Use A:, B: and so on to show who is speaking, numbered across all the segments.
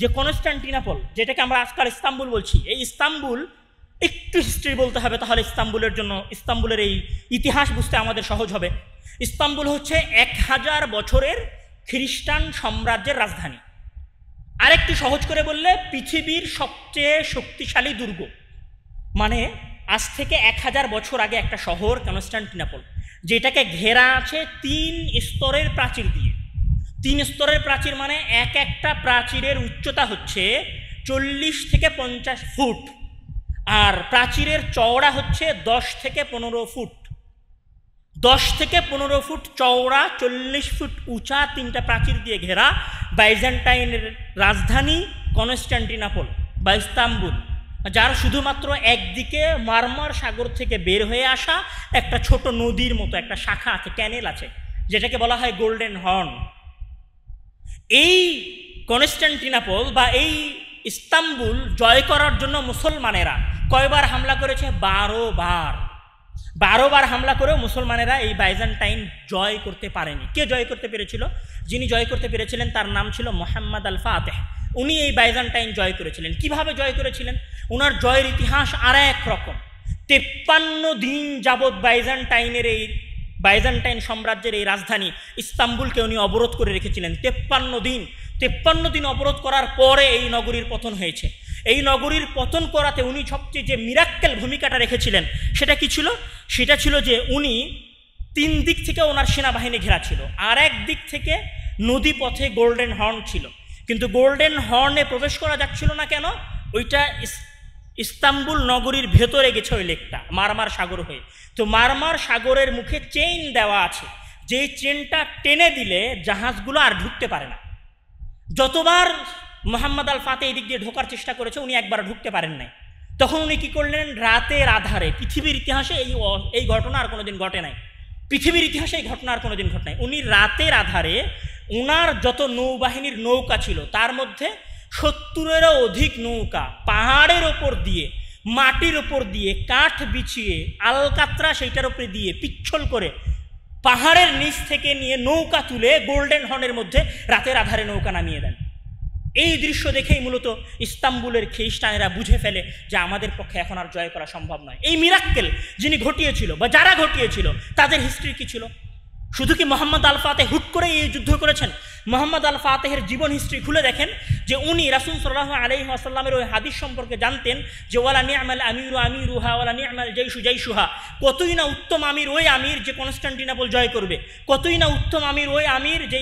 A: যে কনস্টান্টিনোপল, যেটাকে আমরা আজকাল ইস্তাম্বুল বলছি, এই ইস্তাম্বুল একটু হিস্ট্রি বলতে হবে, তাহলে ইস্তাম্বুলের এই ইতিহাস বুঝতে আমাদের সহজ হবে। ইস্তাম্বুল হচ্ছে 1000 বছরের খ্রিস্টান সাম্রাজ্যের রাজধানী। আরেকটু সহজ করে বললে পৃথিবীর সবচেয়ে শক্তিশালী দুর্গ। মানে আজ থেকে 1000 বছর আগে একটা শহর কনস্টান্টিনোপল, যেটাকে ঘেরা আছে 3 স্তরের প্রাচীর দিয়ে। 3 স্তরের প্রাচীর মানে একটা প্রাচীরের উচ্চতা হচ্ছে 40 থেকে 50 ফুট, আর প্রাচীরের চওড়া হচ্ছে 10 থেকে 15 ফুট। 10 থেকে 15 ফুট চওড়া, 40 ফুট উঁচা 3টা প্রাচীর দিয়ে ঘেরা বাইজেন্টাইনের রাজধানী কনস্টান্টিনোপল বা ইস্তাম্বুল, যার শুধুমাত্র একদিকে মারমার সাগর থেকে বের হয়ে আসা একটা ছোট নদীর মতো একটা শাখা আছে, ক্যানেল আছে, যেটাকে বলা হয় গোল্ডেন হর্ন। এই কনস্টান্টিনোপল বা এই ইস্তাম্বুল জয় করার জন্য মুসলমানেরা কয়বার হামলা করেছে? 12 বার। 12 বার হামলা করেও মুসলমানেরা এই বাইজেন্টাইন জয় করতে পারেনি। কে জয় করতে পেরেছিল? যিনি জয় করতে পেরেছিলেন তার নাম ছিল মোহাম্মদ আল ফাতেহ। উনি এই বাইজেন্টাইন জয় করেছিলেন। কিভাবে জয় করেছিলেন? ওনার জয়ের ইতিহাস আর এক রকম। 53 দিন যাবৎ বাইজেন্টাইন সাম্রাজ্যের এই রাজধানী ইস্তাম্বুলকে উনি অবরোধ করে রেখেছিলেন। 53 দিন অবরোধ করার পরে এই নগরীর পতন হয়েছে। এই নগরীর পতন করাতে উনি সবচেয়ে যে মিরাক্কেল ভূমিকাটা রেখেছিলেন সেটা কি ছিল? সেটা ছিল যে উনি 3 দিক থেকে ওনার সেনাবাহিনী ঘেরা ছিল, আর এক দিক থেকে নদী পথে গোল্ডেন হর্ন ছিল। কিন্তু গোল্ডেন হর্নে প্রবেশ করা যাচ্ছিল না। কেন? ওইটা ইস্তাম্বুল নগরীর ভেতরে গেছে, ওই লেকটা মারমার সাগর হয়ে। তো মারমার সাগরের মুখে চেইন দেওয়া আছে, যেই চেনটা টেনে দিলে জাহাজগুলো আর ঢুকতে পারে না। যতবার মোহাম্মদ আল ফাতে এই দিক দিয়ে ঢোকার চেষ্টা করেছে, উনি একবার ঢুকতে পারেন নাই। তখন উনি কি করলেন? রাতের আধারে, পৃথিবীর ইতিহাসে এই ঘটনা আর কোনোদিন ঘটে নাই, পৃথিবীর ইতিহাসে এই ঘটনা আর কোনোদিন ঘটে নাই। উনি রাতের আধারে ওনার যত নৌবাহিনীর নৌকা ছিল তার মধ্যে 70-এরও অধিক নৌকা পাহাড়ের ওপর দিয়ে, মাটির ওপর দিয়ে, কাঠ বিছিয়ে, আলকাতরা সেইটার উপরে দিয়ে পিচ্ছল করে পাহাড়ের নিচ থেকে নিয়ে নৌকা তুলে গোল্ডেন হর্নের মধ্যে রাতের আধারে নৌকা নামিয়ে দেন। এই দৃশ্য দেখেই মূলত ইস্তাম্বুলের খ্রিস্টানেরা বুঝে ফেলে যে আমাদের পক্ষে এখন আর জয় করা সম্ভব নয়। এই মিরাক্কেল যিনি ঘটিয়েছিল বা যারা ঘটিয়েছিল তাদের হিস্ট্রি কি ছিল? শুধু কি মোহাম্মদ আল ফাতেহ হুট করে এই যুদ্ধ করেছেন? মোহাম্মদ আল ফাতেহের জীবন হিস্ট্রি খুলে দেখেন যে উনি রাসূল সাল্লাল্লাহু আলাইহি ওয়াসাল্লামের ওই হাদিস সম্পর্কে জানতেন যে ওয়ালা নি'মাল আমিরু আমিরুহা ওয়ালা নি'মাল জাইশু জাইশুহা। কতই না উত্তম আমির ওই আমির যে কনস্টান্টিনোপল জয় করবে, কতই না উত্তম আমির ওই আমির যে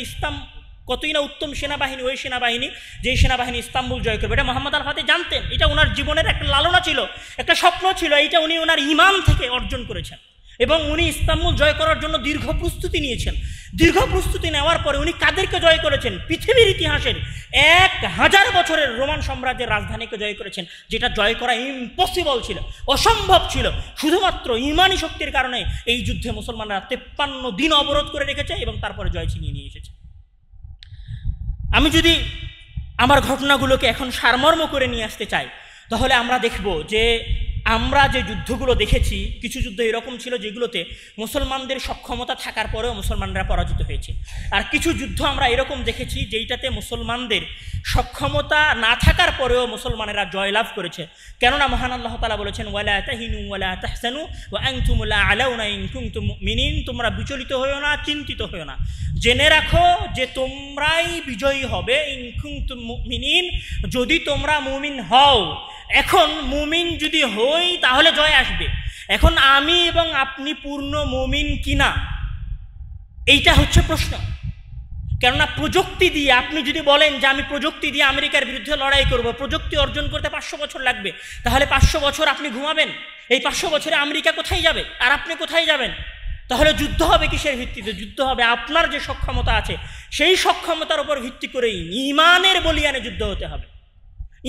A: কতই না উত্তম সেনাবাহিনী ওই সেনাবাহিনী যেই সেনাবাহিনী ইস্তাম্বুল জয় করবে। এটা মোহাম্মদ আল ফাতেহ জানতেন। এটা ওনার জীবনের একটা লালনা ছিল, একটা স্বপ্ন ছিল। এইটা উনি ওনার ইমান থেকে অর্জন করেছেন এবং উনি ইস্তাম্বুল জয় করার জন্য দীর্ঘ প্রস্তুতি নিয়েছেন। দীর্ঘ প্রস্তুতি নেওয়ার পরে উনি কাদেরকে জয় করেছেন? পৃথিবীর ইতিহাসের 1000 বছরের রোমান সাম্রাজ্যের রাজধানীকে জয় করেছেন, যেটা জয় করা ইম্পসিবল ছিল, অসম্ভব ছিল। শুধুমাত্র ইমানি শক্তির কারণে এই যুদ্ধে মুসলমানরা 53 দিন অবরোধ করে রেখেছে এবং তারপরে জয় ছিনিয়ে নিয়ে এসেছে। আমি যদি আমার ঘটনাগুলোকে এখন সারমর্ম করে নিয়ে আসতে চাই, তাহলে আমরা দেখব যে আমরা যে যুদ্ধগুলো দেখেছি, কিছু যুদ্ধ এরকম ছিল যেগুলোতে মুসলমানদের সক্ষমতা থাকার পরেও মুসলমানরা পরাজিত হয়েছে, আর কিছু যুদ্ধ আমরা এরকম দেখেছি যেইটাতে মুসলমানদের সক্ষমতা না থাকার পরেও মুসলমানেরা জয়লাভ করেছে। কেননা মহান আল্লাহ তাআলা বলেছেন ওয়ালা তাহিনু ওয়ালা তাহসানু ওয়া আনতুম লা আলাউনা ইন কুনতুম মুমিনিন। তোমরা বিচলিত হয়ো না, চিন্তিত হয়ো না, জেনে রাখো যে তোমরাই বিজয়ী হবে। ইন কুনতুম মুমিনিন, যদি তোমরা মুমিন হও। এখন মুমিন যদি হই তাহলে জয় আসবে। এখন আমি এবং আপনি পূর্ণ মুমিন কিনা, এইটা হচ্ছে প্রশ্ন। কেননা প্রযুক্তি দিয়ে আপনি যদি বলেন যে আমি প্রযুক্তি দিয়ে আমেরিকার বিরুদ্ধে লড়াই করব, প্রযুক্তি অর্জন করতে 500 বছর লাগবে, তাহলে 500 বছর আপনি ঘুমাবেন? এই 500 বছরে আমেরিকা কোথায় যাবে আর আপনি কোথায় যাবেন? তাহলে যুদ্ধ হবে কিসের ভিত্তিতে? যুদ্ধ হবে আপনার যে সক্ষমতা আছে সেই সক্ষমতার উপর ভিত্তি করেই ইমানের বলিয়ানে যুদ্ধ হতে হবে।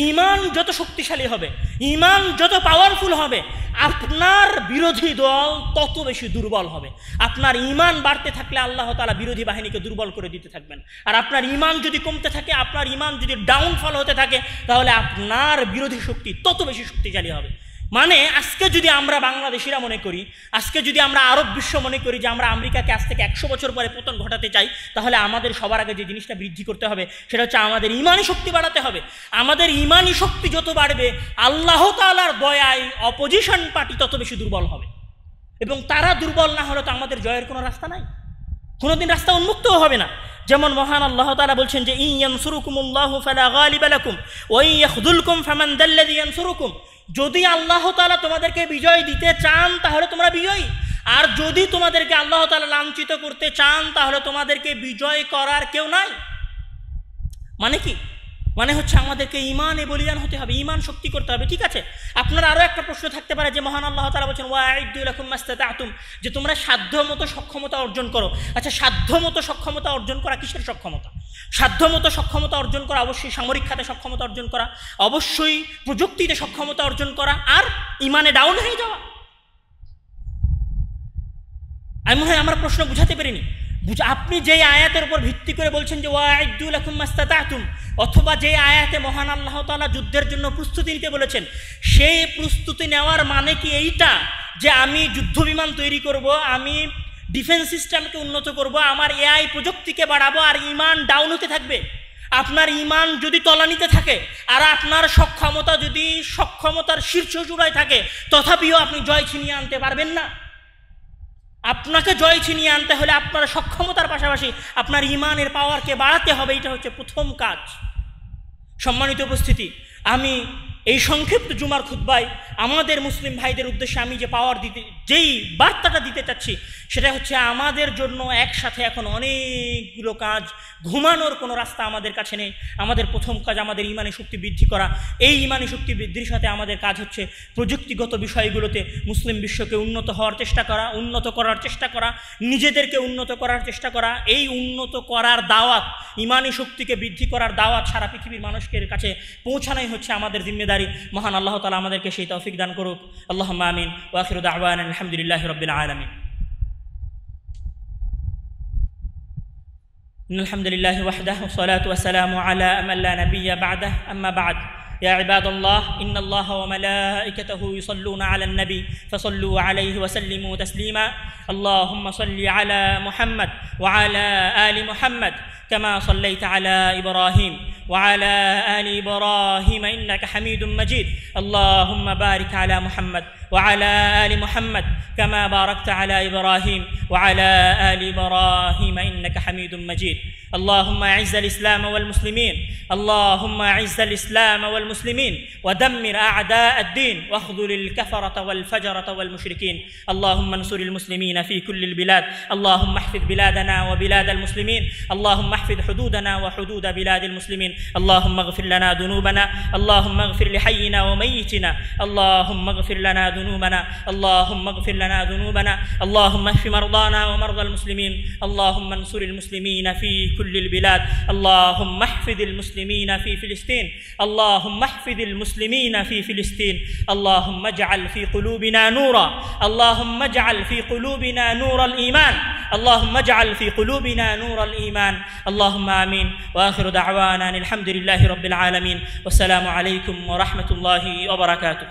A: ইমান যত শক্তিশালী হবে, ইমান যত পাওয়ারফুল হবে, আপনার বিরোধী দল তত বেশি দুর্বল হবে। আপনার ইমান বাড়তে থাকলে আল্লাহ তাআলা বিরোধী বাহিনীকে দুর্বল করে দিতে থাকবেন। আর আপনার ইমান যদি কমতে থাকে, আপনার ইমান যদি ডাউনফল হতে থাকে, তাহলে আপনার বিরোধী শক্তি তত বেশি শক্তিশালী হবে। মানে আজকে যদি আমরা বাংলাদেশিরা মনে করি, আজকে যদি আমরা আরব বিশ্ব মনে করি যে আমরা আমেরিকাকে আজ থেকে 100 বছর পরে পতন ঘটাতে চাই, তাহলে আমাদের সবার আগে যে জিনিসটা বৃদ্ধি করতে হবে সেটা হচ্ছে আমাদের ইমানি শক্তি বাড়াতে হবে। আমাদের ইমানি শক্তি যত বাড়বে, আল্লাহ তাআলার দয়ায় অপোজিশন পার্টি তত বেশি দুর্বল হবে, এবং তারা দুর্বল না হলে তো আমাদের জয়ের কোনো রাস্তা নাই, কোনোদিন রাস্তা উন্মুক্তও হবে না। যেমন মহান আল্লাহ তাআলা বলছেন যে ইন ইয়ানসুরুকুমুল্লাহু ফালা গালিবা লাকুম ওয়া ইন ইয়াখযুলকুম ফামান যাল্লাযী ইয়ানসুরুকুম, যদি আল্লাহ তাআলা তোমাদেরকে বিজয় দিতে চান তাহলে তোমরা বিজয়ী, আর যদি তোমাদেরকে আল্লাহ তাআলা লাঞ্ছিত করতে চান তাহলে তোমাদেরকে বিজয় করার কেউ নাই। মানে কি? মানে হচ্ছে আমাদেরকে ইমানে বলিয়ান হতে হবে, ইমান শক্তি করতে হবে। ঠিক আছে, আপনার আরও একটা প্রশ্ন থাকতে পারে যে মহান আল্লাহ তাআলা বলছেন ওয়াইদু লাকুম মাস্তাতাতুম, যে তোমরা সাধ্যমতো সক্ষমতা অর্জন করো। আচ্ছা, সাধ্যমতো সক্ষমতা অর্জন করা কিসের সক্ষমতা? সাধ্যমতো সক্ষমতা অর্জন করা অবশ্যই সামরিক খাতে সক্ষমতা অর্জন করা, অবশ্যই প্রযুক্তিতে সক্ষমতা অর্জন করা, আর ইমানে ডাউন হয়ে যাওয়া। আমি মনে হয় আমরা প্রশ্ন বুঝাতে পারিনি। আপনি যেই আয়াতের উপর ভিত্তি করে বলছেন যে ওয়াইদু লাকুম মাস্তাতাতুম, অথবা যে আয়াতে মহান আল্লাহ তাআলা যুদ্ধের জন্য প্রস্তুতি নিতে বলেছেন, সেই প্রস্তুতি নেওয়ার মানে কি এইটা যে আমি যুদ্ধ বিমান তৈরি করব, আমি ডিফেন্স সিস্টেমকে উন্নত করব, আমার এআই প্রযুক্তিকে বাড়াবো, আর ইমান ডাউন হতে থাকবে? আপনার ইমান যদি তলানিতে থাকে আর আপনার সক্ষমতা যদি সক্ষমতার শীর্ষ চূড়ায় থাকে, তথাপিও আপনি জয় ছিনিয়ে আনতে পারবেন না। আপনাকে জয় ছিনিয়ে আনতে হলে আপনার সক্ষমতার পাশাপাশি আপনার ইমানের পাওয়ারকে বাড়াতে হবে। এটা হচ্ছে প্রথম কাজ। সম্মানিত উপস্থিতি, আমি এই সংক্ষিপ্ত জুমার খুতবায় আমাদের মুসলিম ভাইদের উদ্দেশ্যে আমি যে যেই বার্তাটা দিতে চাচ্ছি সেটা হচ্ছে আমাদের জন্য একসাথে এখন অনেকগুলো কাজ, ঘুমানোর কোনো রাস্তা আমাদের কাছে নেই। আমাদের প্রথম কাজ আমাদের ইমানি শক্তি বৃদ্ধি করা। এই ইমানি শক্তি বৃদ্ধির সাথে আমাদের কাজ হচ্ছে প্রযুক্তিগত বিষয়গুলোতে মুসলিম বিশ্বকে উন্নত হওয়ার চেষ্টা করা, উন্নত করার চেষ্টা করা, নিজেদেরকে উন্নত করার চেষ্টা করা। এই উন্নত করার দাওয়াত, ইমানি শক্তিকে বৃদ্ধি করার দাওয়াত সারা পৃথিবীর মানুষের কাছে পৌঁছানোই হচ্ছে আমাদের জিম্মেদারি। মহান আল্লাহ তাআলা আমাদেরকে সেই তৌফিক দান করুক। আল্লাহুম্মা আমিন ওয়া আখিরু দাওয়ানা আলহামদুলিল্লাহি রাব্বিল আলামিন। আলহামদুলিল্লাহি ওয়াহদাহু ওয়াসসালাতু ওয়াসসালামু আলা মান লা নাবিয়্যা বা'দাহু, আম্মা বা'দ। يا عباد الله إن الله وملائكته يصلون على النبي فصلوا عليه وسلموا تسليما. اللهم صل على محمد وعلى آل محمد كما صليت على إبراهيم وعلى آل إبراهيم إنك حميد مجيد. اللهم بارك على محمد وعلى آل محمد كما باركت على إبراهيم وعلى آل إبراهيم إنك حميد مجيد. اللهم أعز الإسلام والمسلمين، اللهم أعز الإسلام والمسلمين ودمر أعداء الدين واخذل الكفرة والفجرة والمشركين. اللهم انصر المسلمين في كل البلاد. اللهم احفظ بلادنا وبلاد المسلمين. اللهم احفظ حدودنا وحدود بلاد المسلمين. اللهم اغفر لنا ذنوبنا، اللهم اغفر لحينا وميتنا، اللهم اغفر لنا ذنوبنا، اللهم اغفر لنا ذنوبنا. اللهم اشف مرضانا ومرضى المسلمين. اللهم انصر المسلمين في كل البلاد. اللهم احفظ المسلمين في فلسطين. اللهم احفظ المسلمين في فلسطين. اللهم اجعل في قلوبنا نورا، اللهم اجعل في قلوبنا نور الإيمان، اللهم اجعل في قلوبنا نور الإيمان. اللهم آمين. وآخر دعوانا الحمد لله رب العالمين، والسلام عليكم ورحمة الله وبركاته.